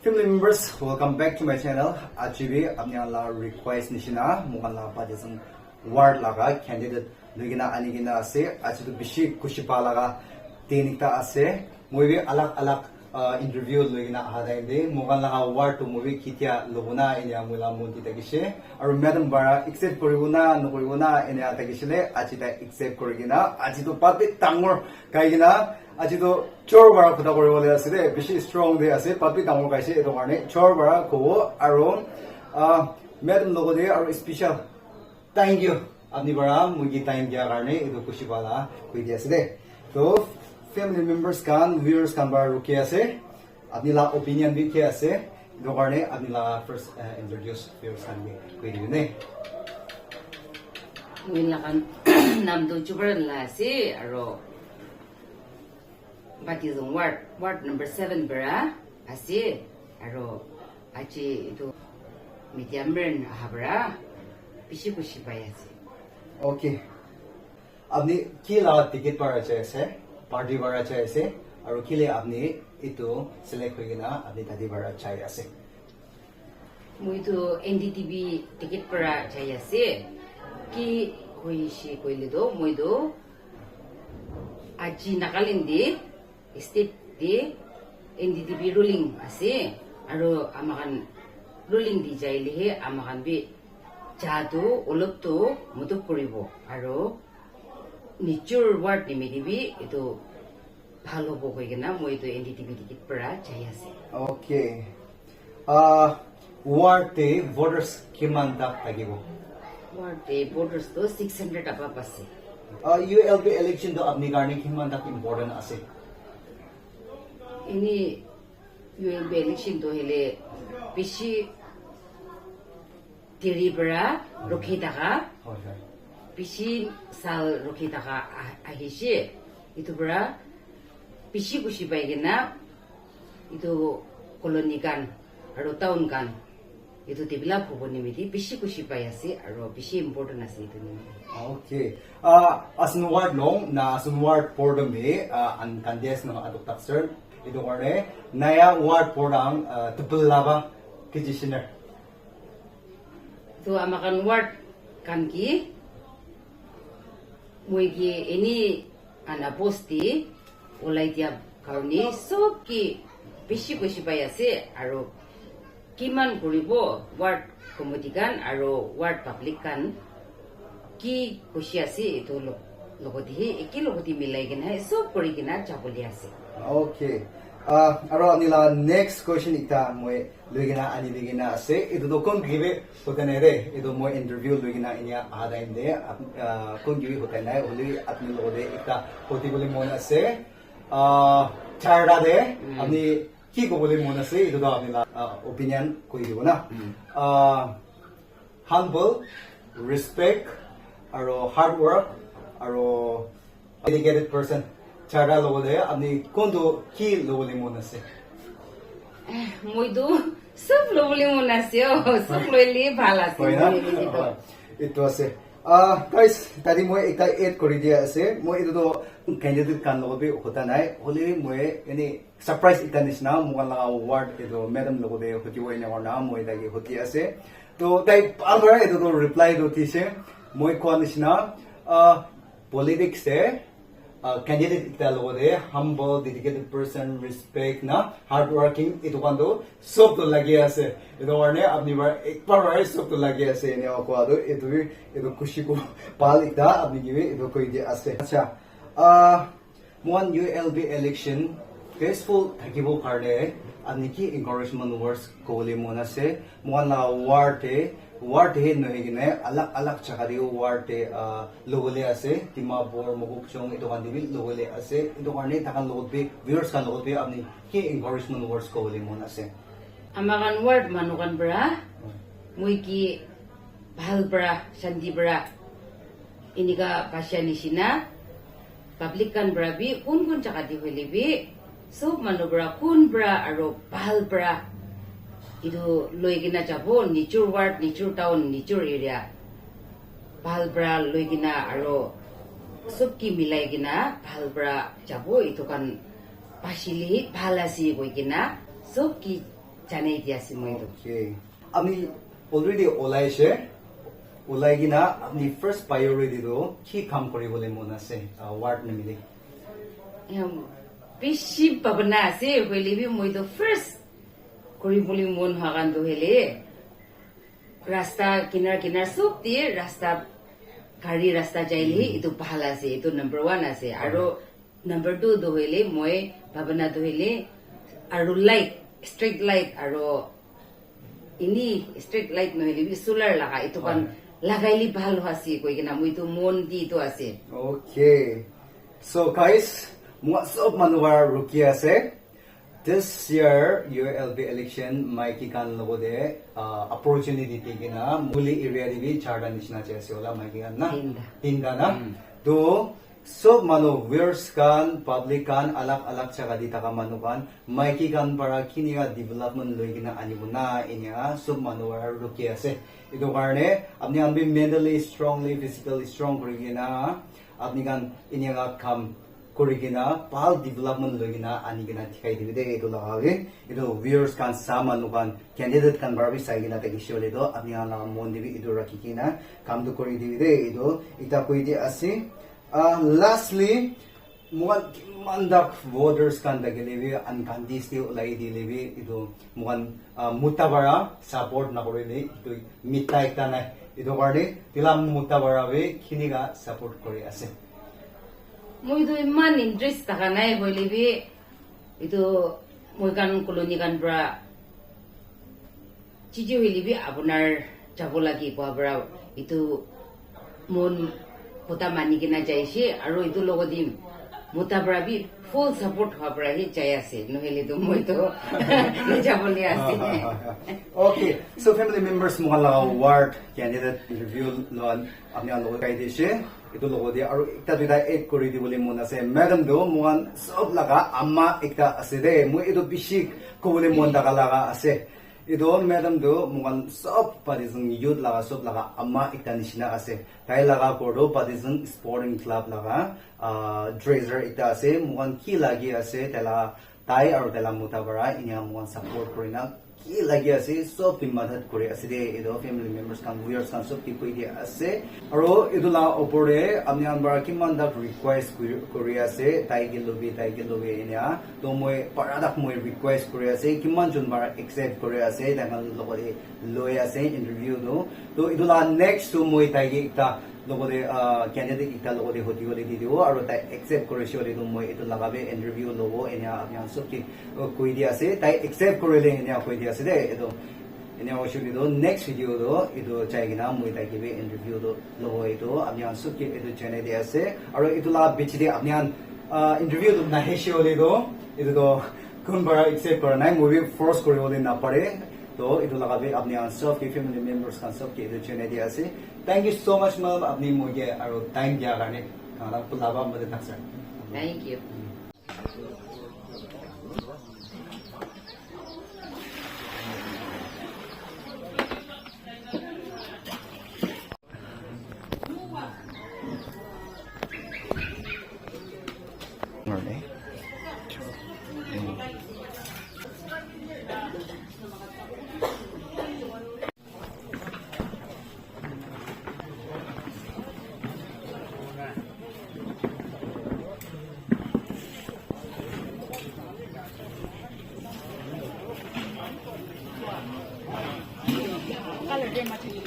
Family members, welcome back to my channel. Achieve apni ala request nishina mukala padisang ward laga candidate lugina anigina ase achidu bishi kushipa laga tenikta ase movie alak interview lugina hadainde mukala ward to movie kitia luguna inya mula munti tagishe aru madam bara accept koriguna nokoriguna inya tagishle achita accept korigina achidu papi tangor kaigina 아직도 저어바라 그다 거리고 내었으되 비시 strong 되었어요. 바삐 당을 가시 에도 간에 저어바라 고 아론 매덤 로고데 아로 스페셜 thank you 아니바라 무기 타임 dia 간에 에도 쿠시바라 kuidiasde तो family members kan viewers kan bar ruke ase apnila opinion bi ke ase एदो 간에 apnila first introduce viewers kan bi kuidine Wilakan namdo chubaran la si aro Batizong ward number 7 bra asi aro achi itu mediamren habra pishi bayasi. Okay. आपने किला ticket पर चाहिए party पर चाहिए और किले आपने इतो select होगी ना आपने दादी पर चाहिए से मुझे NDTV टिकट पर चाहिए से कि कोई ले दो मुझे आज Nagaland state di NDTV ruling ase aro amakan ruling di jailihe amakan bi jadu olopto mutuk puribo aro nature ward ni medibi itu bhalo bo hoigena moi to NDTV ticket para jai ase. Okay. Ward te voters kiman tak tagibo? Ward te voters to 600 above ase. ULP election to apni garni kiman tak important ase? Ini ULB election to hele pishi tiribra rokitaka pishi sal rokitaka ahishi itu bra pishi kushi baigena itu koloni kan aro town kan itu develop hobo nimiti pishi kushi bayasi aro pishi important ase itu ni. Okay. Asun ward long na asun ward for the me an kandes no adok taxer itu karena naya ward porang tupulaba kitchener. Tu amakan ward kan ki muigi ini ana posti ulai tiap kauni so ki pishi kushi bayase aro kiman kuribo ward komodikan aro ward public kan ki kushi ase itu logoti eki logoti milai gina so kori gina chabuli ase. Okay. Aro nila next question ita moy lugina ani lugina ase itu do kon give hotanere itu moy interview lugina inya ada inde kon give hotanai holi apni lode ita hoti bole mon ase charda de apni ki ko bole mon ase itu do apnila opinion koi dibo na humble respect aro hard work aro dedicated person charda logo de apni kondo ki logo le monase Muito सब लोगले मुनास्यो सब लोगले भाला से it was guys tadi moi ekta add kori dia ase moi itu do candidate kan logo be hota nai holi moi any surprise ita nisna mugala award itu madam logo de hoti wai na na moi dagi hoti ase to dai albar itu do reply do tise moi ko nisna politics se candidate ita logo de humble dedicated person respect na hard working itu kando sob to lagi ase itu warne apni bar ek par bar sob to lagi ase ne ko ado itu kushi ko pal ita apni give itu koi dia ase acha mon ULB election peaceful thakibo karne apni ki encouragement words ko le mona se mon la ward he no higine alak chakari ward logole ase timabor mogukchong ito kan dibil logole ase ito karne takan logbe viewers kan logbe apni ki encouragement words ko le mona se amakan ward manukan bra muiki bahal bra shanti bra ini ka pasya ni sina public kan bra bi kun chakati hole bi so manu bra kun bra aro bahal bra itu loigina jabo nature ward nature town nature area balbra loigina aro subki milai gina balbra jabo itu kan pasili balasi goigina subki জানাই দি আছে মই তো Okay. আমি already ওলাইছে ওলাই কিনা আমি first priority টো কি কাম কৰিবলৈ মন আছে ৱাৰ্ড নিমিলি বেছি ভাৱনা আছে হইলে বি মই তো ফাৰ্ষ্ট কৰিবলৈ মন হোৱা কাৰণটো হলে ৰাস্তা কিনাৰ কিনাৰ চব দিয়ে ৰাস্তা গাড়ী ৰাস্তা যাইলে এইটো ভাল আছে এইটো নম্বৰ 1 আছে আৰু নম্বৰ 2 তো হইলে মই ভাৱনা তো হইলে আৰু লাইট ষ্ট্ৰীট লাইট আৰু ইনি ষ্ট্ৰীট লাইট নহলে বি সোলাৰ লাগা এইটো কান লাগাইলি ভাল হাসি কই কিনা মই তো মন দি তো আছে Okay. So guys, মই সব মানুহৰ ৰখি আছে this year ULB election মাইকি কান লগতে opportunity দি কিনা মুলি এৰিয়া দিবি চাৰটা নিচিনা আছে ওলা মাইকি কান না তিনটা না তো সব মানুহ viewers কান public কান আলাক আলাক জায়গা দি থাকা মানুহ কান মাইকি কান পৰা কিনিয়া development লৈ কিনা আনিব না এনিয়া সব মানুহৰ ৰখি আছে এইটো কাৰণে আপনি আনবি mentally strongly physically strong কৰি কিনা আপনি কান এনিয়া কাম কৰি কিনা ভাল development লৈ কিনা আনি কিনা ঠিকাই দিবি দে এইটো লগাবে এইটো viewers কান সা মানুহ কান candidate কান বাৰবি চাই কিনা তাকে শিৱলে তো আপনি আনা মন দিবি এইটো ৰাখি কিনা কামটো কৰি দিবি দে এইটো ইটা কৈ দি আছে lastly mugan mandak voters kan dagelebi uncontested ulai dilebi itu mugan mutabara support na korele itu mitai kana itu karne tilam mutabara be khiniga support kori ase মই তো ইমান ইন্টারেস্ট থাকা নাই হইলে বি এইটো মই কান কলোনি কান পৰা চিজি হইলে বি আপোনাৰ যাব লাগি কোৱা পৰা এইটো মন কথা মানি কিনা যাইছে আৰু এইটো লগত দিম মোটা পৰা বি ফুল সাপোৰ্ট হওয়া পৰা হি চাই আছে নহলে তো মই তো যাবলে আছে Okay, so family members mukha ward candidate interview lon apni alo kai dise itu logo dia aru ekta duita add kori dibole mon ase madam do muan sob laga amma ekta ase de moi itu bishik kobole mon daga laga ase itu madam do muan sob padisung youth laga sob laga amma ekta nishina ase tai laga kordo padisung sporting club laga dresser ekta ase muan ki lagi ase tela tai aru tela mutabara inya muan support korina ki lagi ase sob pi madad kore ase de edo family members kan viewers kan sob ki koi dia ase aro edu la opore amni ambar ki manda request kore ase tai ki lobi inya to moi paradak moi request kore ase ki man jun bar accept kore ase dangal logore loi ase interview do to edu la next to moi tai ki ta লগতে candidate ইটা লগতে হতি গলি দি দিব আৰু তাই accept কৰিছে হলি তো মই এটো লাগাবে ইন্টারভিউ লব এনে আপনি সব কি কই দি আছে তাই একসেপ্ট কৰিলে এনে কই দি আছে দে এটো এনে অবশ্যই দিও নেক্সট ভিডিও দো এটো চাই কিনা মই তাই কিবে ইন্টারভিউ দো লব এটো আপনি সব কি এটো চ্যানেল দি আছে আৰু এটো লা বিচি দি আপনি ইন্টাৰভিউ দো না হেছে হলি দো এটো তো কোন বাৰ একসেপ্ট কৰা নাই মই ফোৰ্স কৰিবলে না পারে तो इधर लगा भी अपने सब के फैमिली मेंबर्स का सब के इधर चैनल दिया से thank you so much ma'am अपनी मुझे और टाइम दिया करने खाना पुलावा मदद तक sir thank you Kalau dia macam